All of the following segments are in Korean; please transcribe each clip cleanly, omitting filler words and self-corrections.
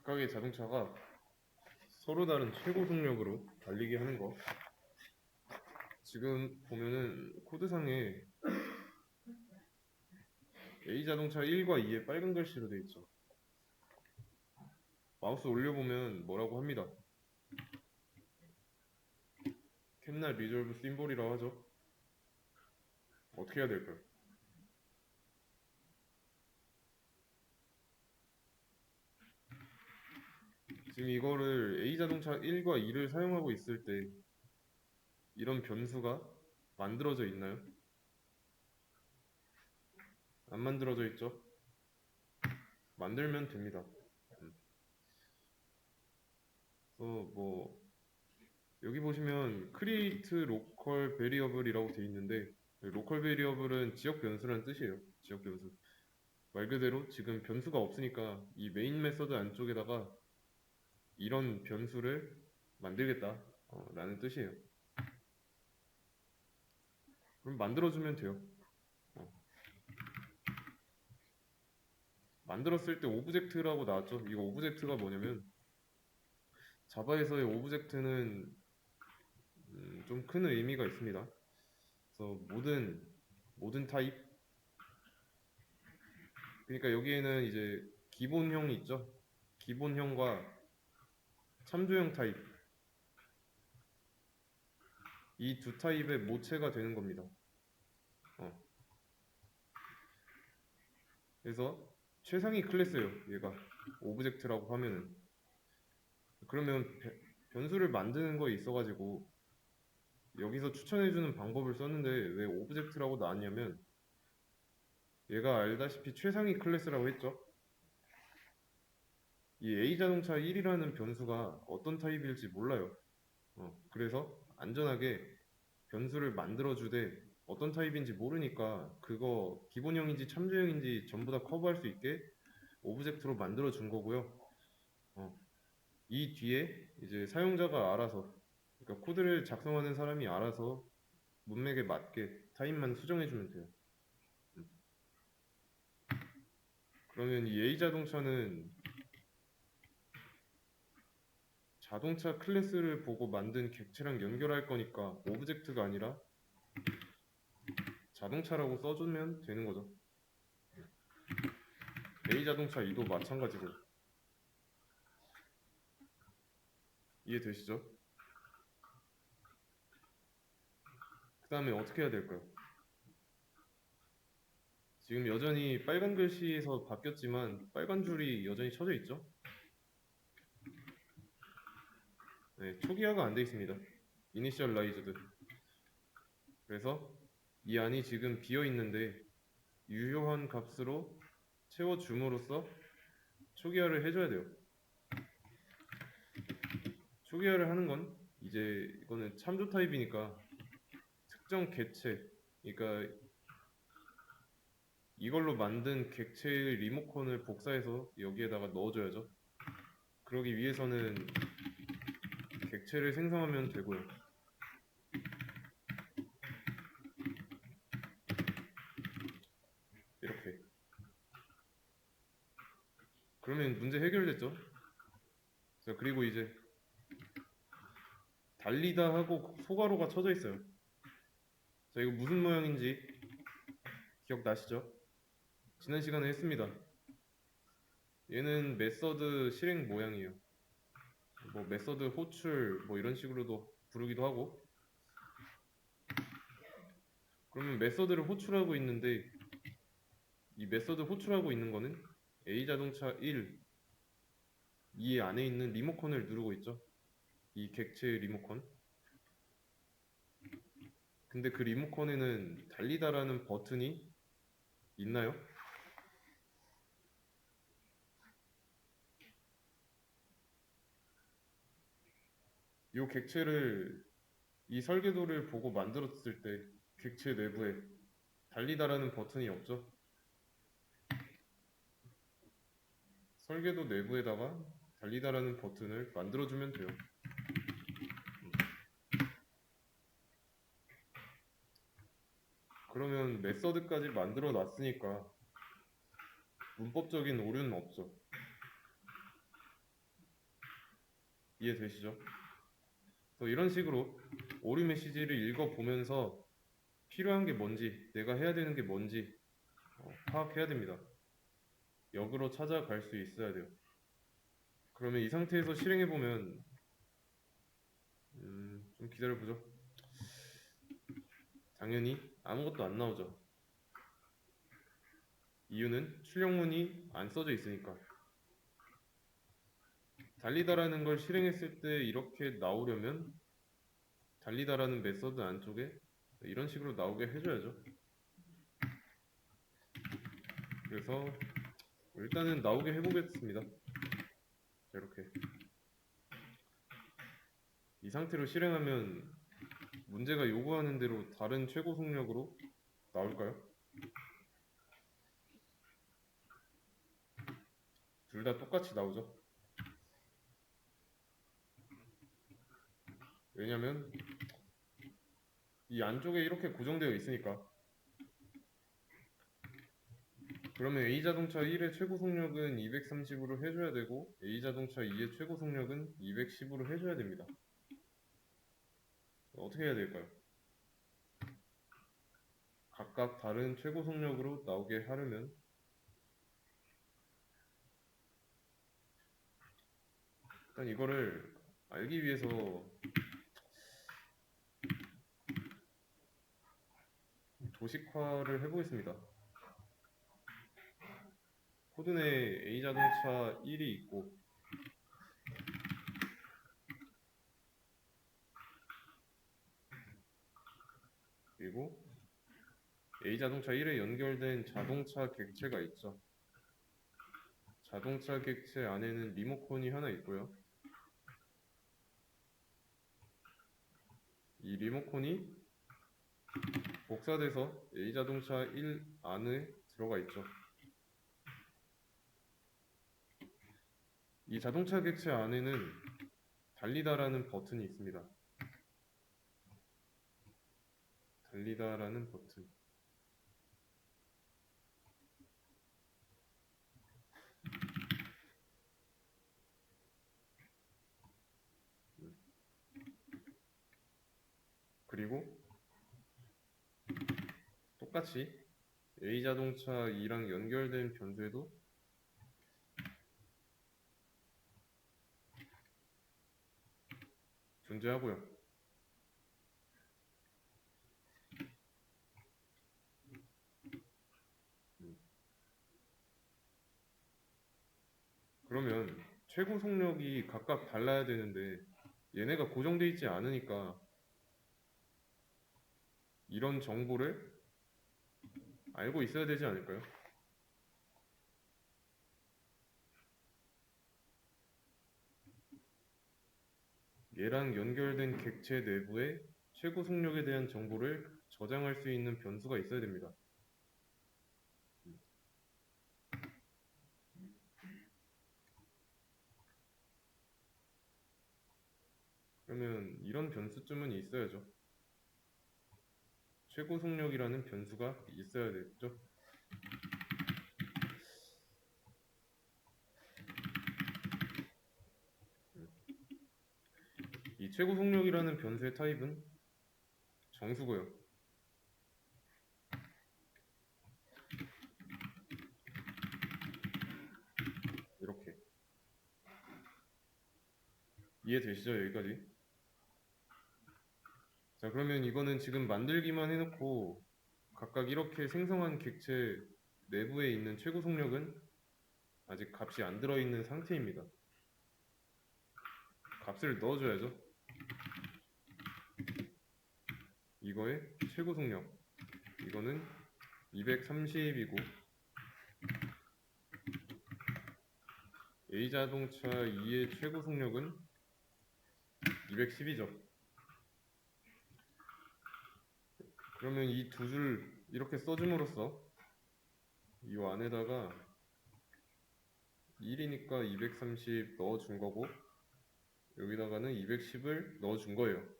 각각의 자동차가 서로 다른 최고 속력으로 달리게 하는 거. 지금 보면은 코드상에 A 자동차 1과 2에 빨간 글씨로 되어 있죠. 마우스 올려보면 뭐라고 합니다. 캡날 리졸브 심볼이라고 하죠. 어떻게 해야 될까요? 지금 이거를 A 자동차 1과 2를 사용하고 있을 때 이런 변수가 만들어져 있나요? 안 만들어져 있죠? 만들면 됩니다. 그래서 뭐 여기 보시면 create local variable이라고 되어 있는데 local variable은 지역 변수라는 뜻이에요. 지역 변수. 말 그대로 지금 변수가 없으니까 이 메인 메서드 안쪽에다가 이런 변수를 만들겠다 라는 뜻이에요. 그럼 만들어주면 돼요. 어. 만들었을 때 오브젝트라고 나왔죠. 이거 오브젝트가 뭐냐면 자바에서의 오브젝트는 좀 큰 의미가 있습니다. 그래서 모든 타입, 그러니까 여기에는 이제 기본형이 있죠. 기본형과 참조형 타입, 이 두 타입의 모체가 되는 겁니다. 그래서 최상위 클래스예요. 얘가 오브젝트라고 하면은. 그러면 변수를 만드는 거에 있어가지고 여기서 추천해주는 방법을 썼는데 왜 오브젝트라고 나왔냐면 얘가 알다시피 최상위 클래스라고 했죠. 이 A 자동차 1이라는 변수가 어떤 타입일지 몰라요. 그래서 안전하게 변수를 만들어주되 어떤 타입인지 모르니까 그거 기본형인지 참조형인지 전부 다 커버할 수 있게 오브젝트로 만들어 준 거고요. 어, 이 뒤에 이제 사용자가 알아서, 그러니까 코드를 작성하는 사람이 알아서 문맥에 맞게 타입만 수정해주면 돼요. 그러면 이 A 자동차는 자동차 클래스를 보고 만든 객체랑 연결할 거니까 오브젝트가 아니라 자동차라고 써주면 되는 거죠. A 자동차 2도 마찬가지고. 이해되시죠? 그 다음에 어떻게 해야 될까요? 지금 여전히 빨간 글씨에서 바뀌었지만 빨간 줄이 여전히 쳐져 있죠? 네, 초기화가 안 돼 있습니다. 이니셜라이즈드. 그래서 이 안이 지금 비어 있는데 유효한 값으로 채워줌으로써 초기화를 해줘야 돼요. 초기화를 하는 건 이제 이거는 참조 타입이니까 특정 객체, 그러니까 이걸로 만든 객체의 리모컨을 복사해서 여기에다가 넣어줘야죠. 그러기 위해서는 객체를 생성하면 되고요. 이렇게. 그러면 문제 해결됐죠? 자, 그리고 이제 달리다 하고 소괄호가 쳐져 있어요. 자, 이거 무슨 모양인지 기억나시죠? 지난 시간에 했습니다. 얘는 메서드 실행 모양이에요. 뭐 메서드 호출 뭐 이런 식으로도 부르기도 하고. 그러면 메서드를 호출하고 있는데 이 메서드 호출하고 있는 거는 A 자동차 1, 이 안에 있는 리모컨을 누르고 있죠. 이 객체의 리모컨. 근데 그 리모컨에는 달리다라는 버튼이 있나요? 이 객체를 이 설계도를 보고 만들었을 때 객체 내부에 달리다라는 버튼이 없죠. 설계도 내부에다가 달리다라는 버튼을 만들어주면 돼요. 그러면 메서드까지 만들어 놨으니까 문법적인 오류는 없죠. 이해되시죠? 또 이런 식으로 오류 메시지를 읽어보면서 필요한 게 뭔지, 내가 해야 되는 게 뭔지 파악해야 됩니다. 역으로 찾아갈 수 있어야 돼요. 그러면 이 상태에서 실행해보면 좀 기다려보죠. 당연히 아무것도 안 나오죠. 이유는 출력문이 안 써져 있으니까. 달리다라는 걸 실행했을 때 이렇게 나오려면 달리다라는 메서드 안쪽에 이런 식으로 나오게 해줘야죠. 그래서 일단은 나오게 해보겠습니다. 자, 이렇게 이 상태로 실행하면 문제가 요구하는 대로 다른 최고 속력으로 나올까요? 둘 다 똑같이 나오죠. 왜냐면 이 안쪽에 이렇게 고정되어 있으니까. 그러면 A자동차 1의 최고 속력은 230으로 해줘야 되고 A자동차 2의 최고 속력은 210으로 해줘야 됩니다. 어떻게 해야 될까요? 각각 다른 최고 속력으로 나오게 하려면 일단 이거를 알기 위해서 도식화를 해보겠습니다. 코드 내에 A자동차 1이 있고 그리고 A자동차 1에 연결된 자동차 객체가 있죠. 자동차 객체 안에는 리모컨이 하나 있고요. 이 리모컨이 복사돼서 A자동차 1 안에 들어가 있죠. 이 자동차 객체 안에는 달리다라는 버튼이 있습니다. 달리다라는 버튼. 그리고 똑같이 A자동차 2랑 연결된 변수에도 존재하고요. 그러면 최고 속력이 각각 달라야 되는데 얘네가 고정되어 있지 않으니까 이런 정보를 알고 있어야 되지 않을까요? 얘랑 연결된 객체 내부에 최고 속력에 대한 정보를 저장할 수 있는 변수가 있어야 됩니다. 그러면 이런 변수쯤은 있어야죠. 최고 속력이라는 변수가 있어야겠죠. 이 최고 속력이라는 변수의 타입은 정수고요. 이렇게 이해되시죠? 여기까지. 자, 그러면 이거는 지금 만들기만 해놓고 각각 이렇게 생성한 객체 내부에 있는 최고 속력은 아직 값이 안 들어있는 상태입니다. 값을 넣어줘야죠. 이거의 최고 속력 이거는 230이고 A자동차 2의 최고 속력은 210이죠. 그러면 이 두 줄 이렇게 써줌으로써 이 안에다가 1이니까 230 넣어준 거고 여기다가는 210을 넣어준 거예요.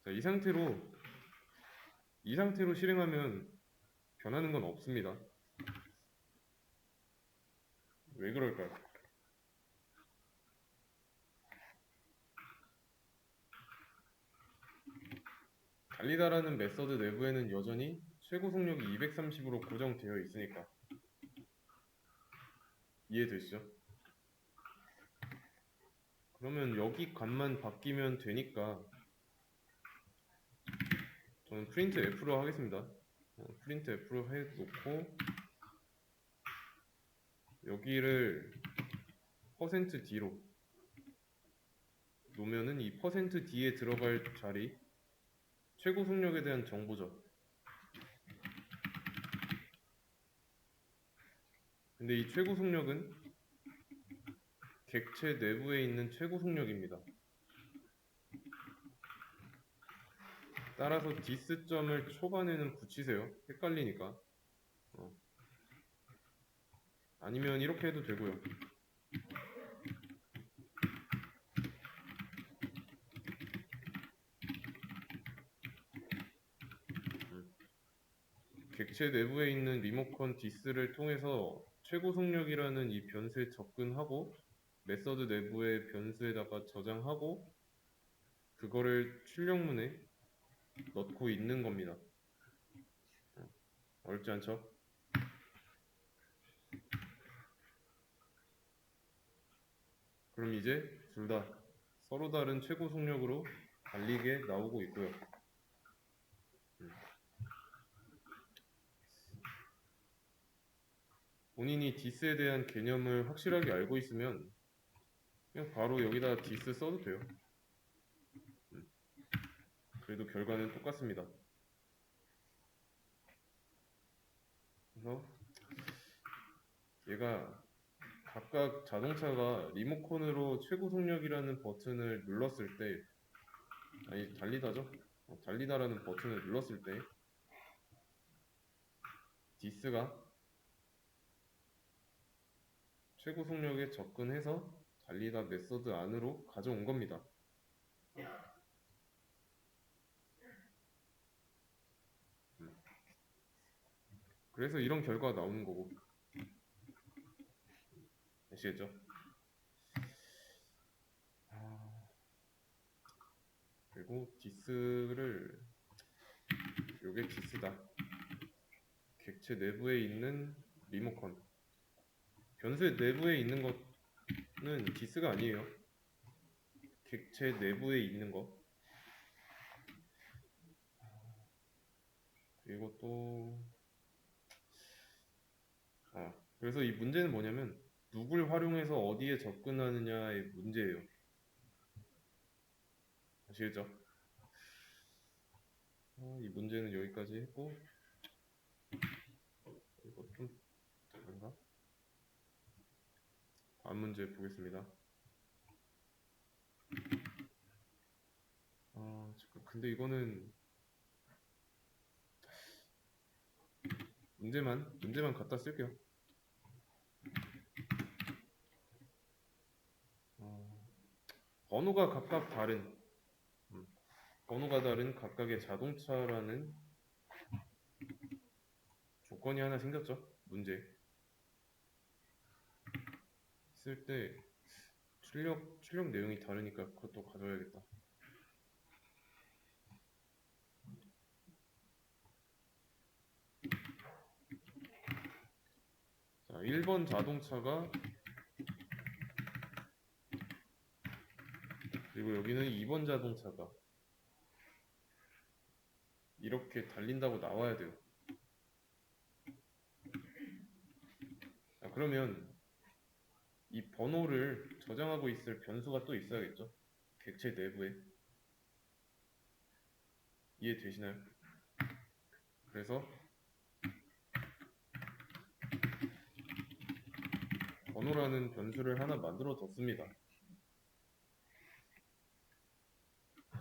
자, 이 상태로 실행하면 변하는 건 없습니다. 왜 그럴까요? 달리다라는 메서드 내부에는 여전히 최고 속력이 230으로 고정되어 있으니까. 이해되시죠? 그러면 여기 값만 바뀌면 되니까 저는 프린트 F로 하겠습니다. 프린트 F로 해놓고 여기를 %D로 놓으면은 이 %D에 들어갈 자리 최고 속력에 대한 정보죠. 근데 이 최고 속력은 객체 내부에 있는 최고 속력입니다. 따라서 디스점을 초반에는 붙이세요. 헷갈리니까. 아니면 이렇게 해도 되고요. 객체 내부에 있는 리모컨 디스를 통해서 최고 속력이라는 이 변수에 접근하고 메서드 내부의 변수에다가 저장하고 그거를 출력문에 넣고 있는 겁니다. 어렵지 않죠? 그럼 이제 둘 다 서로 다른 최고 속력으로 달리게 나오고 있고요. 본인이 디스에 대한 개념을 확실하게 알고 있으면 그냥 바로 여기다 디스 써도 돼요. 그래도 결과는 똑같습니다. 그래서 얘가 각각 자동차가 리모컨으로 최고 속력이라는 버튼을 눌렀을 때, 아니 달리다죠? 달리다라는 버튼을 눌렀을 때 디스가 최고 속력에 접근해서 달리다 메서드 안으로 가져온 겁니다. 그래서 이런 결과가 나오는 거고. 아시겠죠? 그리고 디스를 요게 디스다. 객체 내부에 있는 리모컨. 변수 내부에 있는 것은 디스가 아니에요. 객체 내부에 있는 거. 그리고 또 그래서 이 문제는 뭐냐면 누굴 활용해서 어디에 접근하느냐의 문제예요. 아시겠죠? 이 문제는 여기까지 했고 이거 좀 다른가? 다음 문제 보겠습니다. 잠깐 근데 이거는 문제만 갖다 쓸게요. 번호가 각각 다른 번호가 다른 각각의 자동차라는 조건이 하나 생겼죠. 문제 쓸 때 출력 내용이 다르니까 그것도 가져야겠다. 자, 1번 자동차가 그리고 여기는 2번 자동차가 이렇게 달린다고 나와야 돼요. 자, 그러면 이 번호를 저장하고 있을 변수가 또 있어야겠죠? 객체 내부에. 이해되시나요? 그래서 번호라는 변수를 하나 만들어 뒀습니다.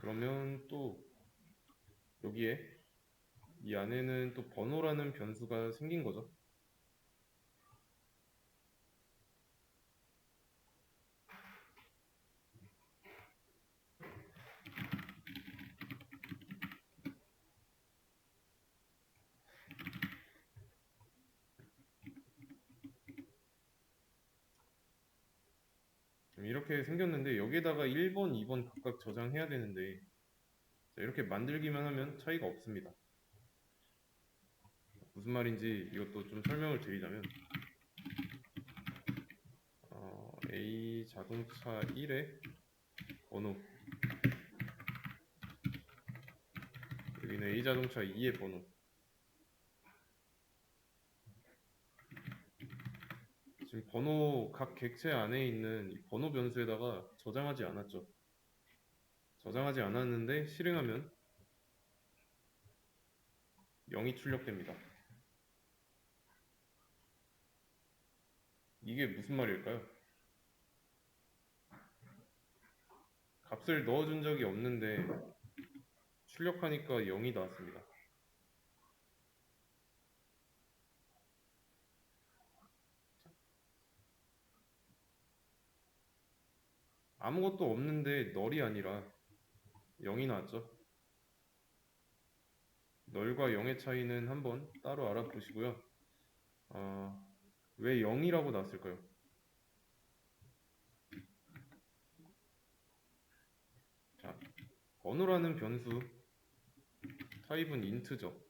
그러면 또 여기에 이 안에는 또 번호라는 변수가 생긴 거죠. 이렇게 생겼는데 여기에다가 1번, 2번 각각 저장해야 되는데 자, 이렇게 만들기만 하면 차이가 없습니다. 무슨 말인지 이것도 좀 설명을 드리자면 A 자동차 1의 번호, 여기는 A 자동차 2의 번호, 지금 번호 각 객체 안에 있는 이 번호 변수에다가 저장하지 않았죠. 저장하지 않았는데 실행하면 0이 출력됩니다. 이게 무슨 말일까요? 값을 넣어준 적이 없는데 출력하니까 0이 나왔습니다. 아무것도 없는데 널이 아니라 0이 나왔죠. 널과 0의 차이는 한번 따로 알아보시고요. 왜 0이라고 나왔을까요? 자, 번호라는 변수 타입은 int죠.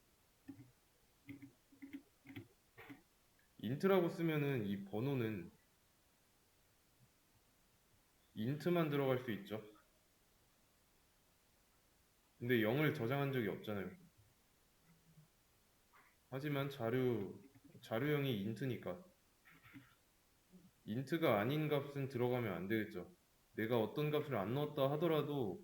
int라고 쓰면은 이 번호는 int만 들어갈 수 있죠. 근데 0을 저장한 적이 없잖아요. 하지만 자료형이 int니까 int가 아닌 값은 들어가면 안 되겠죠. 내가 어떤 값을 안 넣었다 하더라도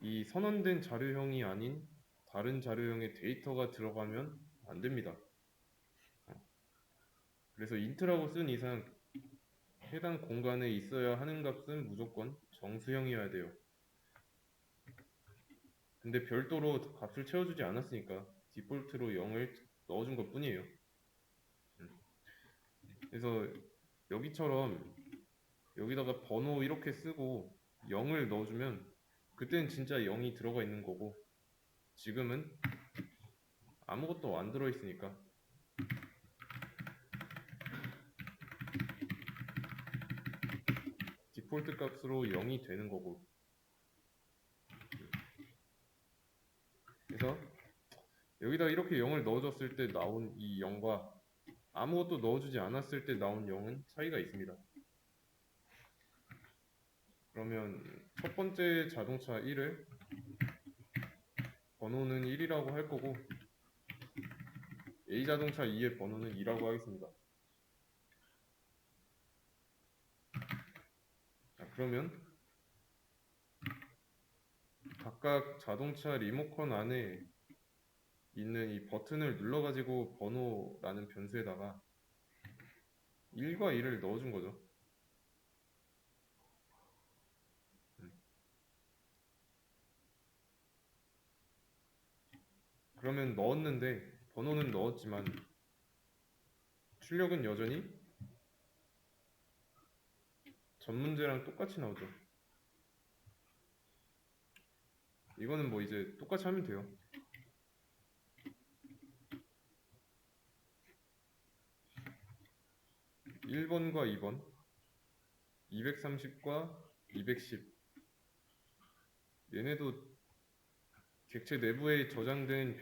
이 선언된 자료형이 아닌 다른 자료형의 데이터가 들어가면 안 됩니다. 그래서 int라고 쓴 이상 해당 공간에 있어야 하는 값은 무조건 정수형이어야 돼요. 근데 별도로 값을 채워주지 않았으니까 디폴트로 0을 넣어준 것 뿐이에요. 그래서 여기처럼 여기다가 번호 이렇게 쓰고 0을 넣어주면 그때는 진짜 0이 들어가 있는 거고 지금은 아무것도 안 들어있으니까 디폴트 값으로 0이 되는 거고 그래서 여기다 이렇게 0을 넣어줬을 때 나온 이 0과 아무것도 넣어주지 않았을 때 나온 0은 차이가 있습니다. 그러면 첫 번째 자동차 1을 번호는 1이라고 할 거고 A 자동차 2의 번호는 2라고 하겠습니다. 자, 그러면 각각 자동차 리모컨 안에 있는 이 버튼을 눌러가지고 번호라는 변수에다가 1과 2를 넣어준 거죠. 그러면 넣었는데 번호는 넣었지만 출력은 여전히 전 문제랑 똑같이 나오죠. 이거는 뭐 이제 똑같이 하면 돼요. 1번과 2번 230과 210 얘네도 객체 내부에 저장된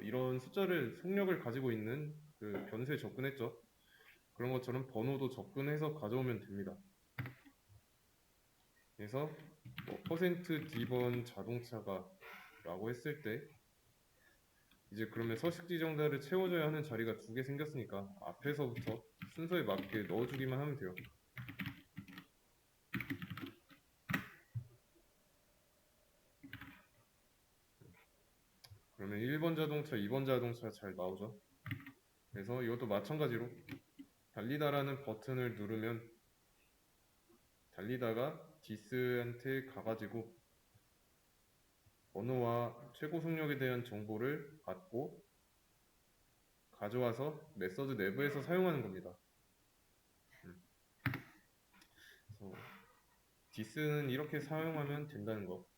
이런 숫자를 속력을 가지고 있는 그 변수에 접근했죠. 그런 것처럼 번호도 접근해서 가져오면 됩니다. 그래서 뭐 %D번 자동차가 라고 했을 때 이제 그러면 서식 지정자를 채워줘야 하는 자리가 두 개 생겼으니까 앞에서부터 순서에 맞게 넣어주기만 하면 돼요. 그러면 1번 자동차, 2번 자동차 잘 나오죠. 그래서 이것도 마찬가지로 달리다라는 버튼을 누르면 달리다가 디스한테 가가지고 번호와 최고 속력에 대한 정보를 받고 가져와서 메서드 내부에서 사용하는 겁니다. 그래서 디스는 이렇게 사용하면 된다는 거.